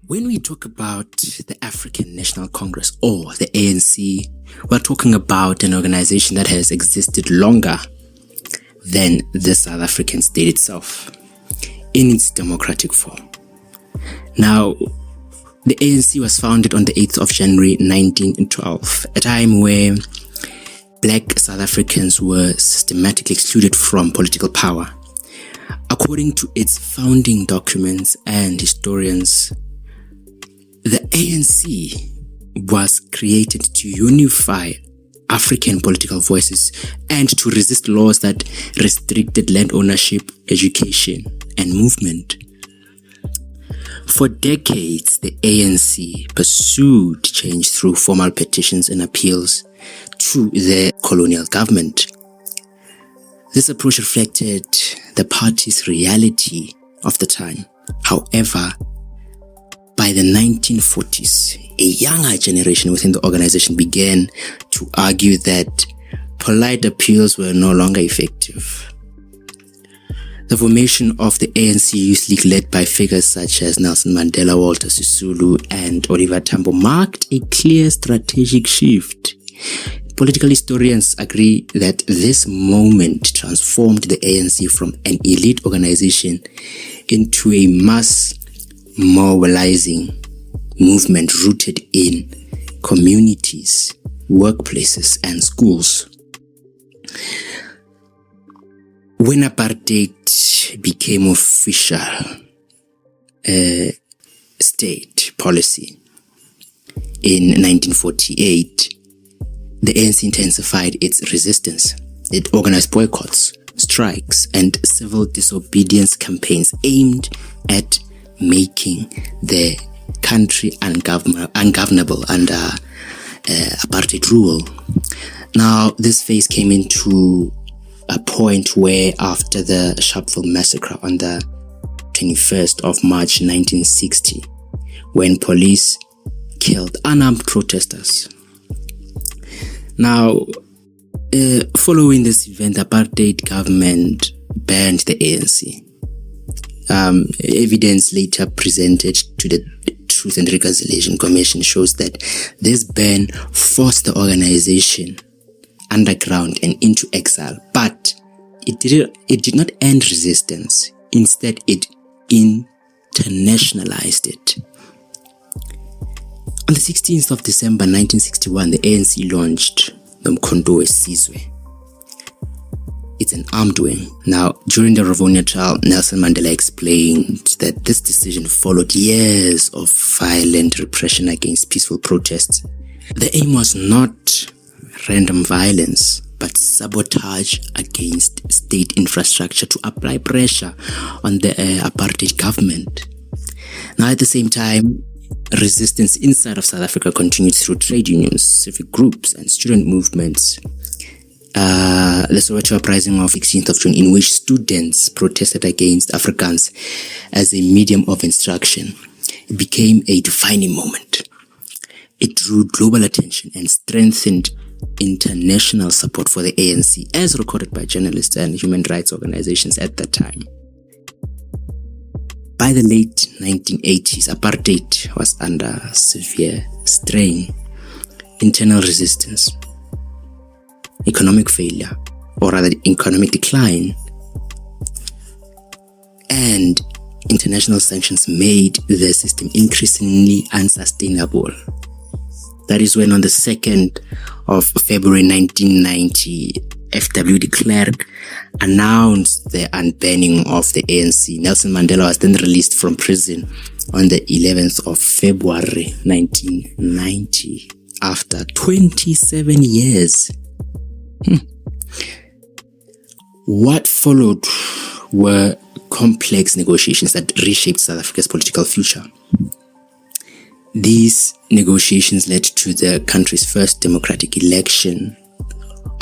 When we talk about the African National Congress or the ANC, we're talking about an organization that has existed longer than the South African state itself in its democratic form. Now, the ANC was founded on the 8th of January 1912, a time where Black South Africans were systematically excluded from political power. According to its founding documents and historians, the ANC was created to unify African political voices and to resist laws that restricted land ownership, education, and movement. For decades, the ANC pursued change through formal petitions and appeals to the colonial government. This approach reflected the party's reality of the time. However, by the 1940s, a younger generation within the organization began to argue that polite appeals were no longer effective. The formation of the ANC Youth League, led by figures such as Nelson Mandela, Walter Sisulu, and Oliver Tambo, marked a clear strategic shift. Political historians agree that this moment transformed the ANC from an elite organization into a mass mobilizing movement rooted in communities, workplaces, and schools. When apartheid became official state policy in 1948, the ANC intensified its resistance. It organized boycotts, strikes, and civil disobedience campaigns aimed at making the country ungovernable under apartheid rule. Now, this phase came into a point where, after the Sharpeville massacre on the 21st of March 1960, when police killed unarmed protesters. Now, following this event, the apartheid government banned the ANC. Evidence later presented to the Truth and Reconciliation Commission shows that this ban forced the organization underground and into exile, but it did not end resistance. Instead, it internationalized it. On the 16th of December 1961, the ANC launched the Mkhonto weSizwe. It's an armed wing. Now, during the Rivonia trial, Nelson Mandela explained that this decision followed years of violent repression against peaceful protests. The aim was not random violence, but sabotage against state infrastructure to apply pressure on the apartheid government. Now, at the same time, resistance inside of South Africa continued through trade unions, civic groups, and student movements. The Soweto uprising of 16th of June, in which students protested against Afrikaans as a medium of instruction, it became a defining moment. It drew global attention and strengthened international support for the ANC, as recorded by journalists and human rights organizations at that time. By the late 1980s, apartheid was under severe strain. Internal resistance, economic failure, or rather economic decline, and international sanctions made the system increasingly unsustainable. That is when, on the 2nd of February 1990, FW announced the unbanning of the ANC. Nelson Mandela was then released from prison on the 11th of February 1990 after 27 years. What followed were complex negotiations that reshaped South Africa's political future. These negotiations led to the country's first democratic election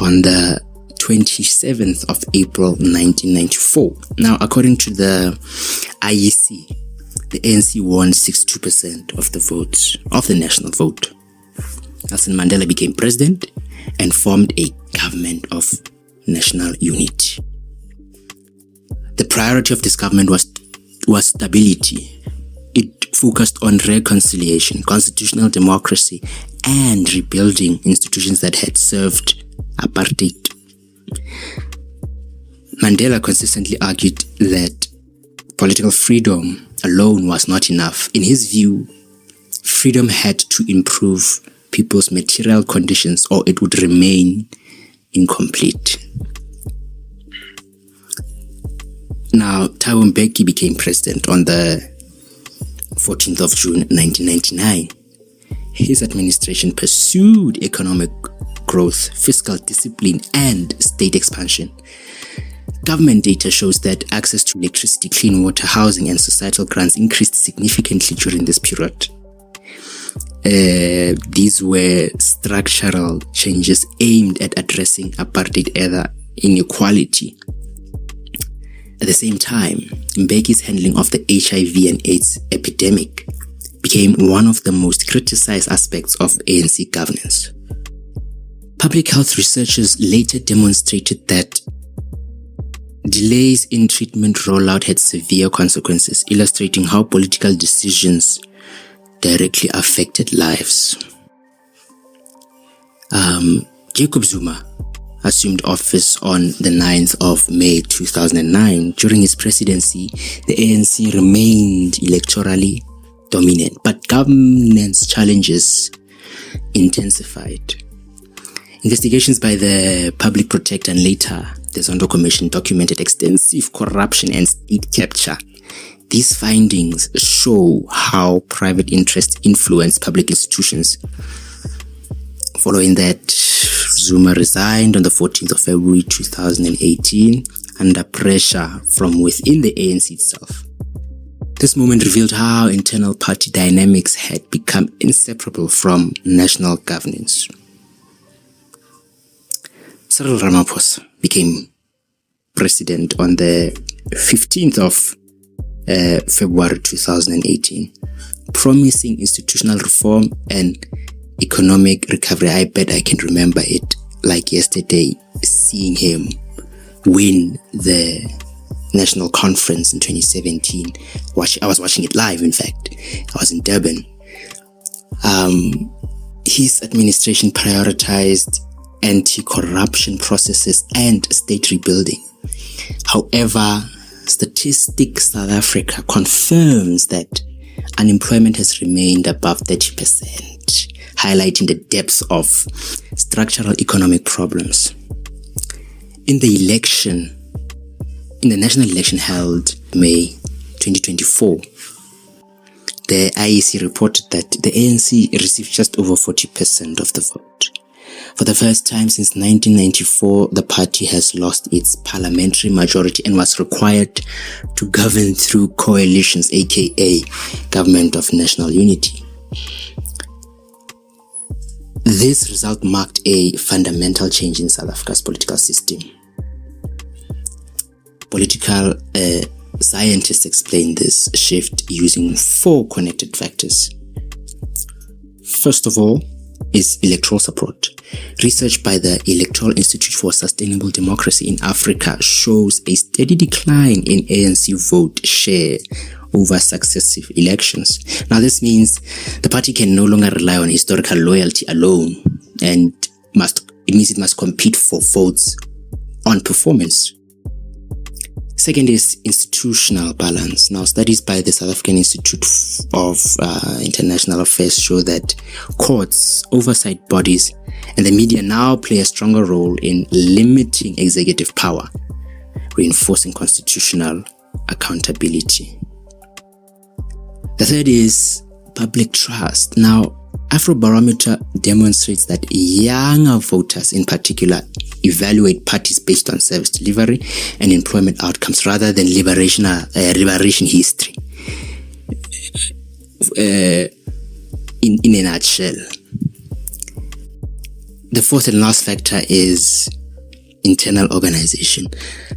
on the 27th of April 1994. Now, according to the IEC, the ANC won 62% of the votes, of the national vote. Nelson Mandela became president and formed a government of national unity. The priority of this government was stability. It focused on reconciliation, constitutional democracy, and rebuilding institutions that had served apartheid. Mandela consistently argued that political freedom alone was not enough. In his view, freedom had to improve people's material conditions or it would remain incomplete. Now, Thabo Mbeki became president on the 14th of June 1999. His administration pursued economic growth, fiscal discipline, and state expansion. Government data shows that access to electricity, clean water, housing, and societal grants increased significantly during this period. These were structural changes aimed at addressing apartheid-era inequality. At the same time, Mbeki's handling of the HIV and AIDS epidemic became one of the most criticized aspects of ANC governance. Public health researchers later demonstrated that delays in treatment rollout had severe consequences, illustrating how political decisions directly affected lives. Jacob Zuma assumed office on the 9th of May 2009. During his presidency, the ANC remained electorally dominant, but governance challenges intensified. Investigations by the Public Protector and later the Zondo Commission documented extensive corruption and state capture. These findings show how private interests influence public institutions. Following that, Zuma resigned on the 14th of February 2018 under pressure from within the ANC itself. This moment revealed how internal party dynamics had become inseparable from national governance. Cyril Ramaphosa became president on the 15th of February 2018, promising institutional reform and economic recovery. I bet I can remember it like yesterday, seeing him win the national conference in 2017. I was watching it live, in fact. I was in Durban. His administration prioritized anti-corruption processes and state rebuilding. However, Statistics South Africa confirms that unemployment has remained above 30%, highlighting the depths of structural economic problems. In the national election held May 2024, the IEC reported that the ANC received just over 40% of the vote. For the first time since 1994, the party has lost its parliamentary majority and was required to govern through coalitions, aka Government of National Unity. This result marked a fundamental change in South Africa's political system. Political scientists explain this shift using 4 connected factors. First of all is electoral support. Research by the Electoral Institute for Sustainable Democracy in Africa shows a steady decline in ANC vote share over successive elections. Now this means the party can no longer rely on historical loyalty alone, and it must compete for votes on performance. Second is institutional balance. Now, studies by the South African Institute of International Affairs show that courts, oversight bodies, and the media now play a stronger role in limiting executive power, reinforcing constitutional accountability. The third is public trust. Now, Afrobarometer demonstrates that younger voters in particular evaluate parties based on service delivery and employment outcomes rather than liberation history. In a nutshell. The fourth and last factor is internal organization.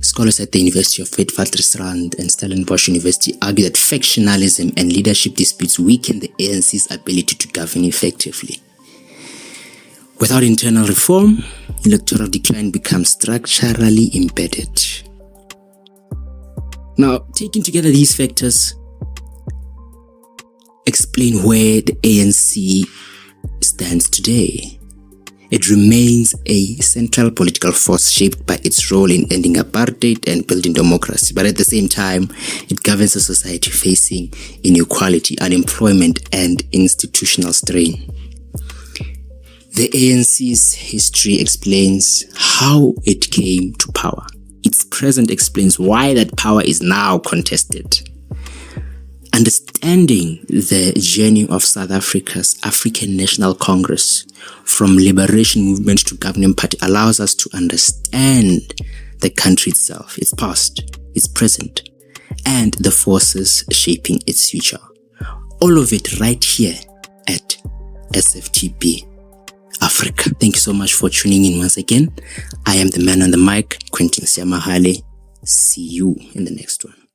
Scholars at the University of Witwatersrand and Stellenbosch University argue that factionalism and leadership disputes weaken the ANC's ability to govern effectively. Without internal reform, electoral decline becomes structurally embedded. Now, taking together these factors, explain where the ANC stands today. It remains a central political force shaped by its role in ending apartheid and building democracy, but at the same time, it governs a society facing inequality, unemployment, and institutional strain. The ANC's history explains how it came to power. Its present explains why that power is now contested. Understanding the journey of South Africa's African National Congress from liberation movement to governing party allows us to understand the country itself, its past, its present, and the forces shaping its future. All of it right here at SFTB Africa. Thank you so much for tuning in once again. I am the man on the mic, Seemahale. See you in the next one.